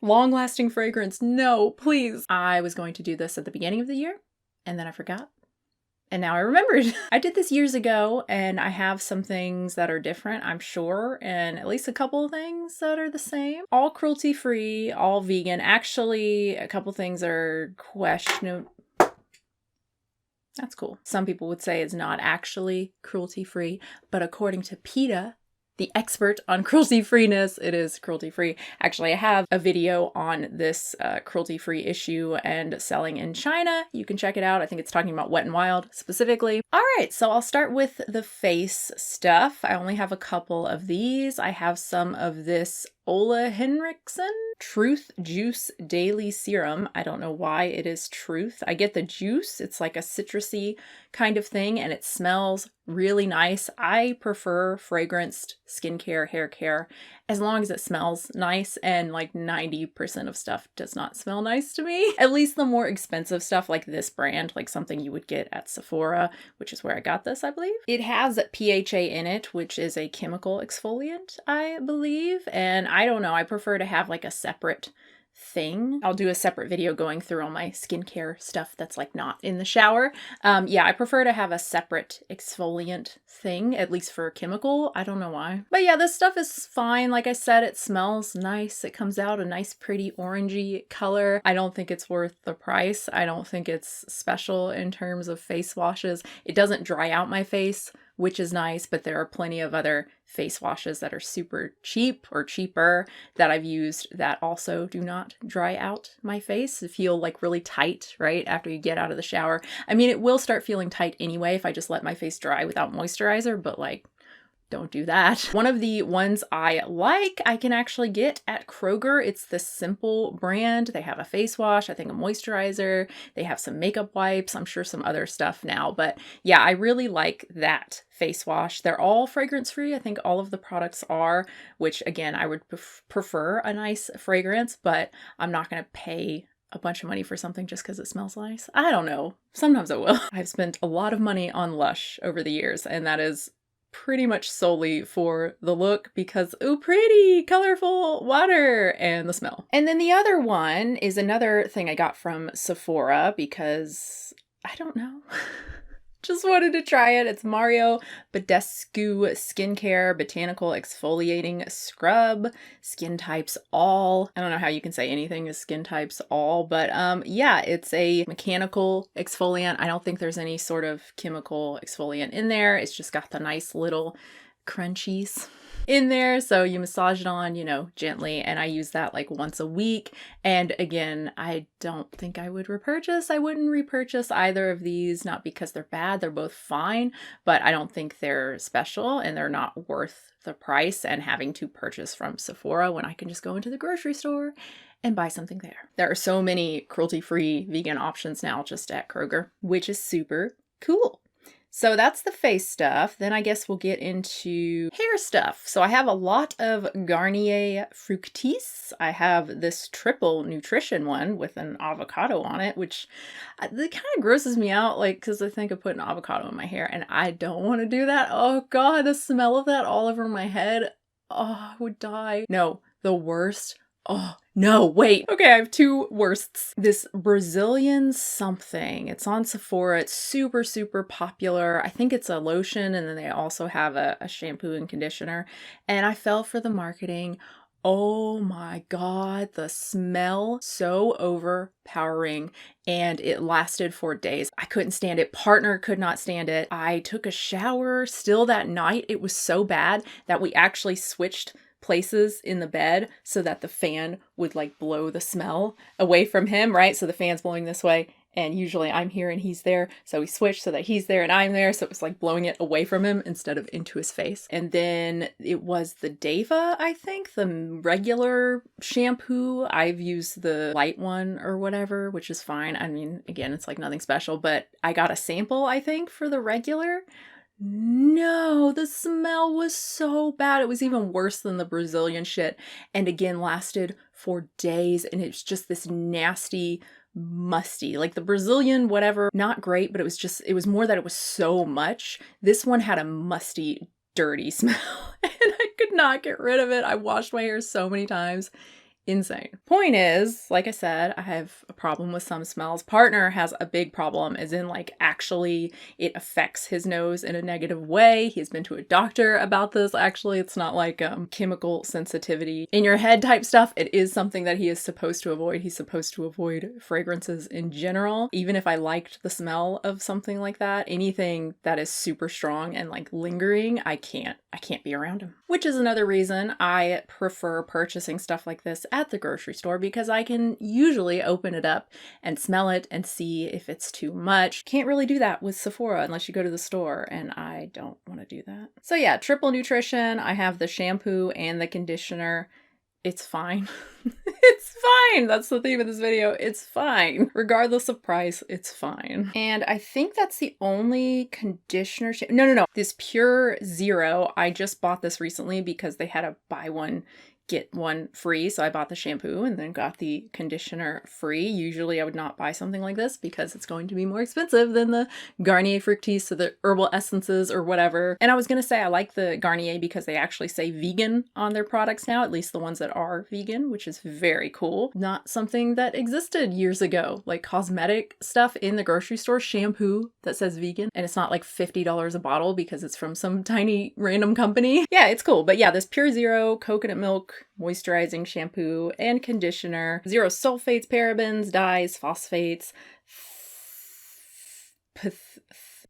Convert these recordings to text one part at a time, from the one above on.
Long-lasting fragrance. No, please. I was going to do this at the beginning of the year, and then I forgot. And now I remembered. I did this years ago, and I have some things that are different, I'm sure, and at least a couple of things that are the same. All cruelty-free, all vegan. Actually, a couple things are questionable. That's cool. Some people would say it's not actually cruelty-free, but according to PETA, the expert on cruelty-freeness, it is cruelty-free. Actually, I have a video on this cruelty-free issue and selling in China. You can check it out. I think it's talking about Wet n Wild specifically. All right, so I'll start with the face stuff. I only have a couple of these. I have some of this Ola Henriksen Truth Juice Daily Serum. I don't know why it is Truth. I get the juice. It's like a citrusy kind of thing, and it smells really nice. I prefer fragranced skincare, hair care, as long as it smells nice, and like 90% of stuff does not smell nice to me. At least the more expensive stuff like this brand, like something you would get at Sephora, which is where I got this, I believe. It has PHA in it, which is a chemical exfoliant, I believe, and I don't know, I prefer to have like a separate thing. I'll do a separate video going through all my skincare stuff that's like not in the shower. Yeah, I prefer to have a separate exfoliant thing, at least for chemical. I don't know why. But yeah, this stuff is fine. Like I said, it smells nice. It comes out a nice pretty orangey color. I don't think it's worth the price. I don't think it's special in terms of face washes. It doesn't dry out my face, which is nice, but there are plenty of other face washes that are super cheap or cheaper that I've used that also do not dry out my face. It feel like really tight, right? After you get out of the shower. I mean, it will start feeling tight anyway if I just let my face dry without moisturizer, but like, don't do that. One of the ones I like, I can actually get at Kroger. It's the Simple brand. They have a face wash, I think a moisturizer. They have some makeup wipes. I'm sure some other stuff now. But yeah, I really like that face wash. They're all fragrance free. I think all of the products are, which again, I would prefer a nice fragrance, but I'm not going to pay a bunch of money for something just because it smells nice. I don't know. Sometimes I will. I've spent a lot of money on Lush over the years, and that is pretty much solely for the look because, ooh, pretty, colorful water and the smell. And then the other one is another thing I got from Sephora because I don't know. Just wanted to try it. It's Mario Badescu Skincare Botanical Exfoliating Scrub. Skin types all. I don't know how you can say anything is skin types all, but yeah, it's a mechanical exfoliant. I don't think there's any sort of chemical exfoliant in there. It's just got the nice little crunchies in there, so you massage it on, you know, gently, and I use that like once a week. And again, I don't think I would repurchase. I wouldn't repurchase either of these, not because they're bad, they're both fine, but I don't think they're special and they're not worth the price and having to purchase from Sephora when I can just go into the grocery store and buy something there. There are so many cruelty-free vegan options now just at Kroger, which is super cool. So that's the face stuff. Then I guess we'll get into hair stuff. So I have a lot of Garnier Fructis. I have this triple nutrition one with an avocado on it, which it kind of grosses me out, like, because I think of putting avocado in my hair and I don't want to do that. Oh God, the smell of that all over my head. Oh, I would die. No, the worst. Oh, no, wait. Okay, I have two worsts. This Brazilian something. It's on Sephora. It's super, super popular. I think it's a lotion, and then they also have a shampoo and conditioner. And I fell for the marketing. Oh my God, the smell, so overpowering, and it lasted for days. I couldn't stand it. Partner could not stand it. I took a shower still that night. It was so bad that we actually switched places in the bed so that the fan would like blow the smell away from him, right? So the fan's blowing this way and usually I'm here and he's there. So we switched so that he's there and I'm there. So it was like blowing it away from him instead of into his face. And then it was the Deva, I think, the regular shampoo. I've used the light one or whatever, which is fine. I mean, again, it's like nothing special, but I got a sample, I think, for the regular. No, the smell was so bad. It was even worse than the Brazilian shit. And again, lasted for days. And it's just this nasty, musty, like the Brazilian, whatever, not great, but it was more that it was so much. This one had a musty, dirty smell and I could not get rid of it. I washed my hair so many times insane. Point is, like I said, I have a problem with some smells. Partner has a big problem, as in like actually it affects his nose in a negative way. He's been to a doctor about this. Actually, it's not like chemical sensitivity in your head type stuff. It is something that he is supposed to avoid. He's supposed to avoid fragrances in general. Even if I liked the smell of something like that, anything that is super strong and like lingering, I can't be around him. Which is another reason I prefer purchasing stuff like this at the grocery store, because I can usually open it up and smell it and see if it's too much. Can't really do that with Sephora unless you go to the store, and I don't want to do that. So yeah, triple nutrition. I have the shampoo and the conditioner. It's fine. It's fine. That's the theme of this video. It's fine. Regardless of price, it's fine. And I think that's the only conditioner. No. This Pure Zero, I just bought this recently because they had a buy one, get one free. So I bought the shampoo and then got the conditioner free. Usually I would not buy something like this because it's going to be more expensive than the Garnier Fructis or the herbal essences or whatever. And I was going to say I like the Garnier because they actually say vegan on their products now, at least the ones that are vegan, which is very cool. Not something that existed years ago, like cosmetic stuff in the grocery store, shampoo that says vegan, and it's not like $50 a bottle because it's from some tiny random company. Yeah, it's cool. But yeah, this Pure Zero coconut milk moisturizing shampoo and conditioner, zero sulfates, parabens, dyes, phosphates,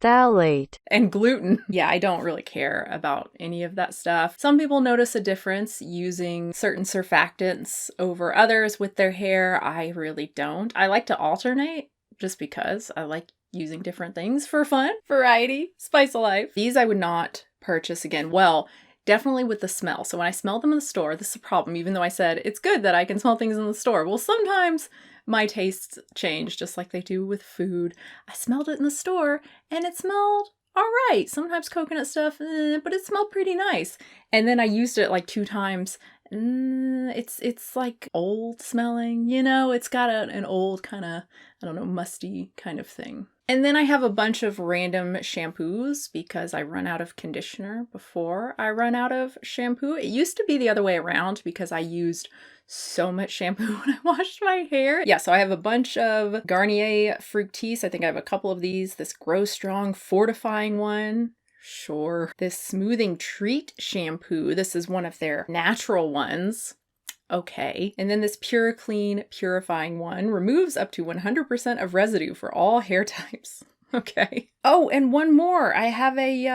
phthalate, and gluten. Yeah, I don't really care about any of that stuff. Some people notice a difference using certain surfactants over others with their hair. I really don't. I like to alternate just because I like using different things for fun, variety, spice of life. These I would not purchase again. Well, definitely with the smell. So when I smell them in the store, this is a problem, even though I said it's good that I can smell things in the store. Well, sometimes my tastes change just like they do with food. I smelled it in the store and it smelled all right. Sometimes coconut stuff, but it smelled pretty nice. And then I used it like 2 times. It's like old smelling, you know, it's got an old kind of, I don't know, musty kind of thing. And then I have a bunch of random shampoos because I run out of conditioner before I run out of shampoo. It used to be the other way around because I used so much shampoo when I washed my hair. Yeah, so I have a bunch of Garnier Fructis. I think I have a couple of these. This Grow Strong fortifying one. Sure. This Smoothing Treat shampoo. This is one of their natural ones. Okay. And then this Pure Clean purifying one removes up to 100% of residue for all hair types. Okay. Oh, and one more. I have a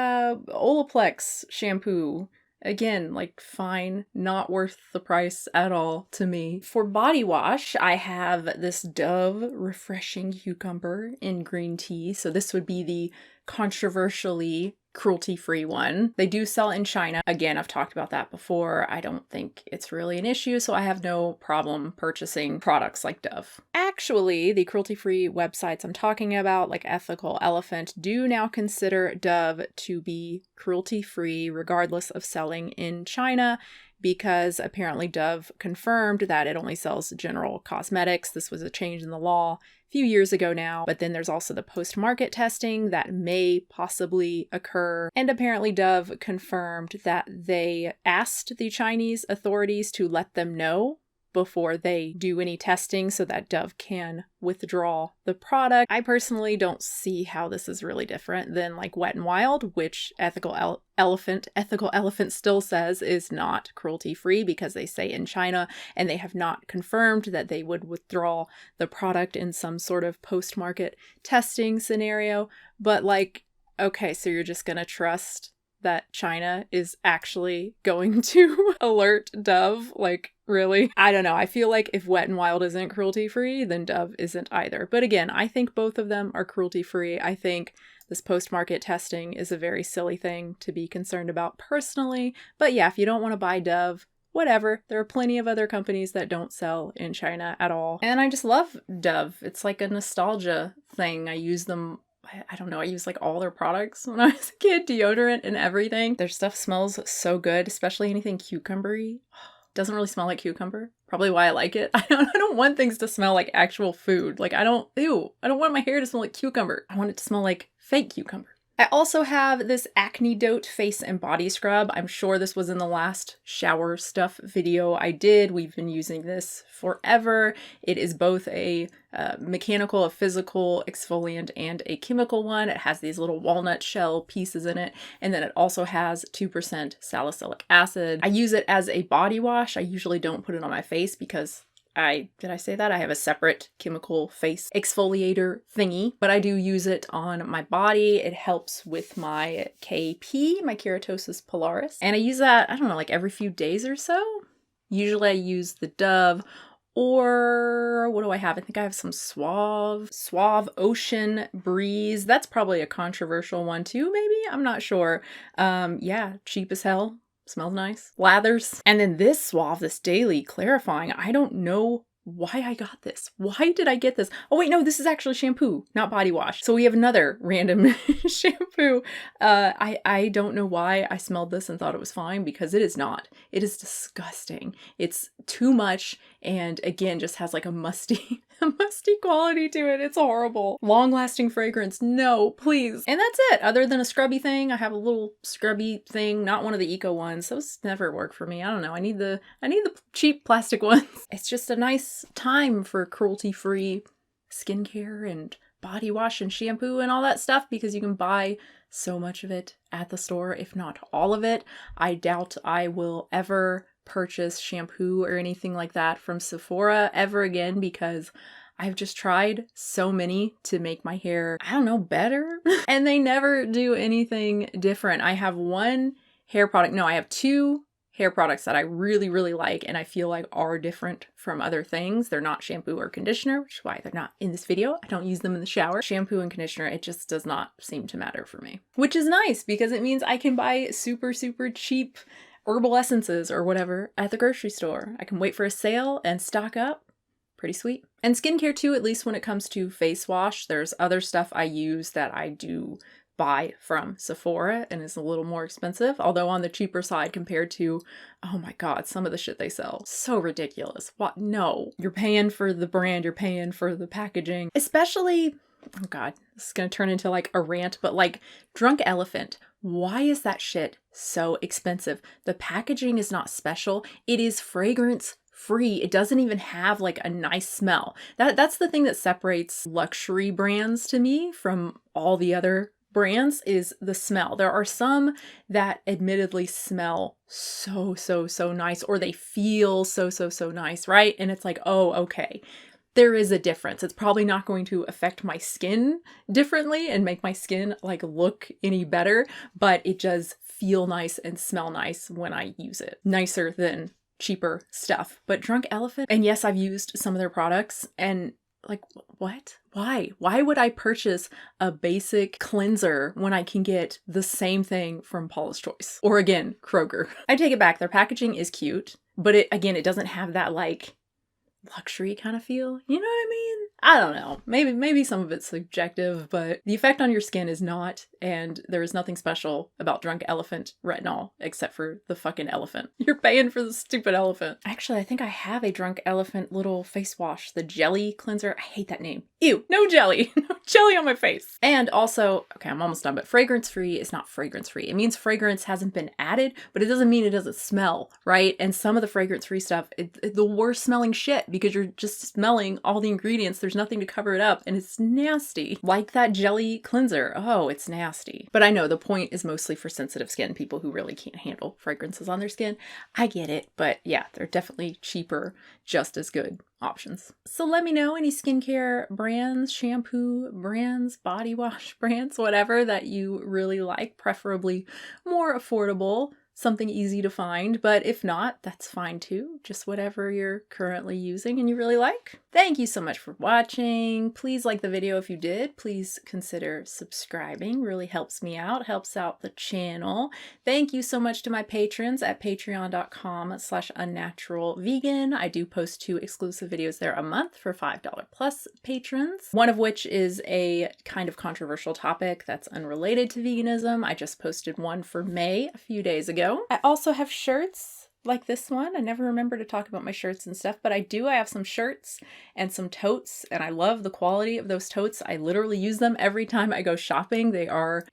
Olaplex shampoo. Again, like fine, not worth the price at all to me. For body wash, I have this Dove Refreshing Cucumber in green tea. So this would be the controversially cruelty-free one. They do sell in China. Again, I've talked about that before. I don't think it's really an issue, so I have no problem purchasing products like Dove. Actually, the cruelty-free websites I'm talking about, like Ethical Elephant, do now consider Dove to be cruelty-free regardless of selling in China, because apparently Dove confirmed that it only sells general cosmetics. This was a change in the law a few years ago now, but then there's also the post-market testing that may possibly occur. And apparently Dove confirmed that they asked the Chinese authorities to let them know before they do any testing so that Dove can withdraw the product. I personally don't see how this is really different than like Wet n Wild, which Ethical Elephant still says is not cruelty-free because they say in China, and they have not confirmed that they would withdraw the product in some sort of post-market testing scenario. But like, okay, so you're just gonna trust that China is actually going to alert Dove? Like, really? I don't know. I feel like if Wet n Wild isn't cruelty-free, then Dove isn't either. But again, I think both of them are cruelty-free. I think this post-market testing is a very silly thing to be concerned about personally. But yeah, if you don't want to buy Dove, whatever. There are plenty of other companies that don't sell in China at all. And I just love Dove. It's like a nostalgia thing. I use them, I don't know, I use like all their products when I was a kid, deodorant and everything. Their stuff smells so good, especially anything cucumbery. Doesn't really smell like cucumber. Probably why I like it. I don't want things to smell like actual food. Like I don't want my hair to smell like cucumber. I want it to smell like fake cucumber. I also have this Acne Dote face and body scrub. I'm sure this was in the last shower stuff video I did. We've been using this forever. It is both a mechanical, a physical exfoliant, and a chemical one. It has these little walnut shell pieces in it, and then it also has 2% salicylic acid. I use it as a body wash. I usually don't put it on my face because did I say that? I have a separate chemical face exfoliator thingy, but I do use it on my body. It helps with my KP, my keratosis pilaris. And I use that, I don't know, like every few days or so. Usually I use the Dove, or what do I have? I think I have some Suave Ocean Breeze. That's probably a controversial one too, maybe? I'm not sure. Yeah, cheap as hell. Smells nice. Lathers. And then this Suave, this Daily Clarifying, I don't know why I got this. Why did I get this? Oh wait, no, this is actually shampoo, not body wash. So we have another random shampoo. I don't know why I smelled this and thought it was fine, because it is not. It is disgusting. It's too much, and again, just has like a musty quality to it. It's horrible. Long-lasting fragrance, no, please. And that's it. Other than a scrubby thing, I have a little scrubby thing, not one of the eco ones. Those never work for me. I don't know. I need the cheap plastic ones. It's just a nice time for cruelty-free skincare and body wash and shampoo and all that stuff, because you can buy so much of it at the store, if not all of it. I doubt I will ever purchase shampoo or anything like that from Sephora ever again, because I've just tried so many to make my hair, I don't know, better. And they never do anything different. I have one hair product. No, I have two hair products that I really, really like and I feel like are different from other things. They're not shampoo or conditioner, which is why they're not in this video. I don't use them in the shower. Shampoo and conditioner, it just does not seem to matter for me. Which is nice, because it means I can buy super, super cheap herbal essences or whatever at the grocery store. I can wait for a sale and stock up. Pretty sweet. And skincare too, at least when it comes to face wash. There's other stuff I use that I do buy from Sephora and is a little more expensive, although on the cheaper side compared to, oh my god, some of the shit they sell. So ridiculous. What? No. You're paying for the brand, you're paying for the packaging. Especially, oh god, this is gonna turn into like a rant, but like Drunk Elephant. Why is that shit so expensive? The packaging is not special. It is fragrance free. It doesn't even have like a nice smell. That's the thing that separates luxury brands to me from all the other brands, is the smell. There are some that admittedly smell so nice, or they feel so nice, right? And it's like, oh, okay. There is a difference. It's probably not going to affect my skin differently and make my skin like look any better, but it does feel nice and smell nice when I use it. Nicer than cheaper stuff. But Drunk Elephant, and yes, I've used some of their products, and like, what? Why? Why would I purchase a basic cleanser when I can get the same thing from Paula's Choice? Or again, Kroger. I take it back. Their packaging is cute, but it doesn't have that like luxury kind of feel. You know what I mean? I don't know. Maybe some of it's subjective, but the effect on your skin is not, and there is nothing special about Drunk Elephant retinol except for the fucking elephant. You're paying for the stupid elephant. Actually, I think I have a Drunk Elephant little face wash, the jelly cleanser. I hate that name. Ew, no jelly. No jelly on my face. And also, okay, I'm almost done, but fragrance free is not fragrance free. It means fragrance hasn't been added, but it doesn't mean it doesn't smell, right? And some of the fragrance free stuff, it's the worst smelling shit, because you're just smelling all the ingredients. There's nothing to cover it up, and it's nasty. Like that jelly cleanser. Oh, it's nasty. But I know the point is mostly for sensitive skin, people who really can't handle fragrances on their skin. I get it, but yeah, they're definitely cheaper, just as good options. So let me know any skincare brands, shampoo brands, body wash brands, whatever that you really like, preferably more affordable. Something easy to find, but if not, that's fine too. Just whatever you're currently using and you really like. Thank you so much for watching. Please like the video if you did. Please consider subscribing. Really helps me out, helps out the channel. Thank you so much to my patrons at patreon.com/unnaturalvegan. I do post 2 exclusive videos there a month for $5 plus patrons. One of which is a kind of controversial topic that's unrelated to veganism. I just posted one for May a few days ago. I also have shirts like this one. I never remember to talk about my shirts and stuff, but I do. I have some shirts and some totes, and I love the quality of those totes. I literally use them every time I go shopping. They are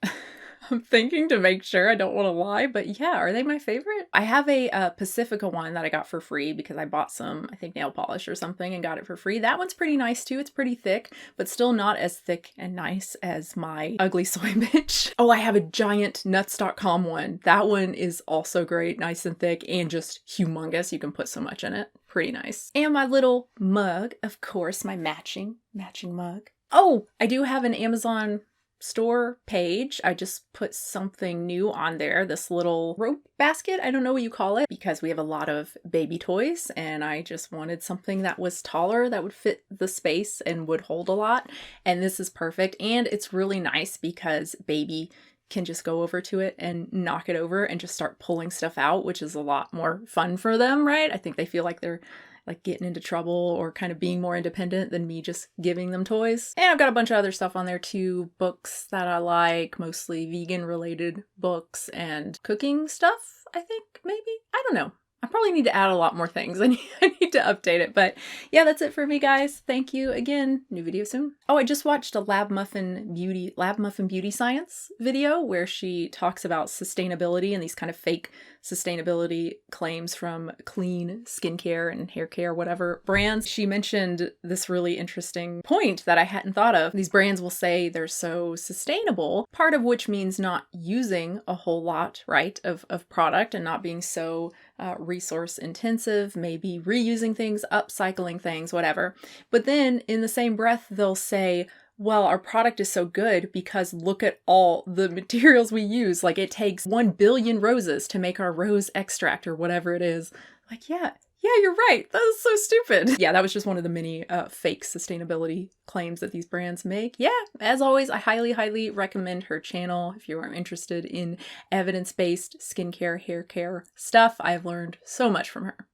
I'm thinking to make sure, I don't want to lie, but yeah, are they my favorite? I have a Pacifica one that I got for free because I bought some, I think, nail polish or something and got it for free. That one's pretty nice too. It's pretty thick, but still not as thick and nice as my ugly soy bitch. Oh, I have a giant nuts.com one. That one is also great, nice and thick and just humongous. You can put so much in it. Pretty nice. And my little mug, of course, my matching mug. Oh, I do have an Amazon store page. I just put something new on there, this little rope basket. I don't know what you call it because we have a lot of baby toys and I just wanted something that was taller that would fit the space and would hold a lot. And this is perfect. And it's really nice because baby can just go over to it and knock it over and just start pulling stuff out, which is a lot more fun for them, right? I think they feel like they're like getting into trouble or kind of being more independent than me just giving them toys. And I've got a bunch of other stuff on there too. Books that I like, mostly vegan related books and cooking stuff, I think maybe. I don't know. I probably need to add a lot more things. I need to update it. But yeah, that's it for me, guys. Thank you again. New video soon. Oh, I just watched a Lab Muffin Beauty Science video where she talks about sustainability and these kind of fake sustainability claims from clean skincare and hair care, whatever brands. She mentioned this really interesting point that I hadn't thought of. These brands will say they're so sustainable, part of which means not using a whole lot, right, of product and not being so resource intensive, maybe reusing things, upcycling things, whatever. But then in the same breath, they'll say, well, our product is so good because look at all the materials we use. Like it takes 1 billion roses to make our rose extract or whatever it is. Like, yeah, you're right. That is so stupid. Yeah, that was just one of the many fake sustainability claims that these brands make. Yeah, as always, I highly, highly recommend her channel if you are interested in evidence-based skincare, hair care stuff. I've learned so much from her.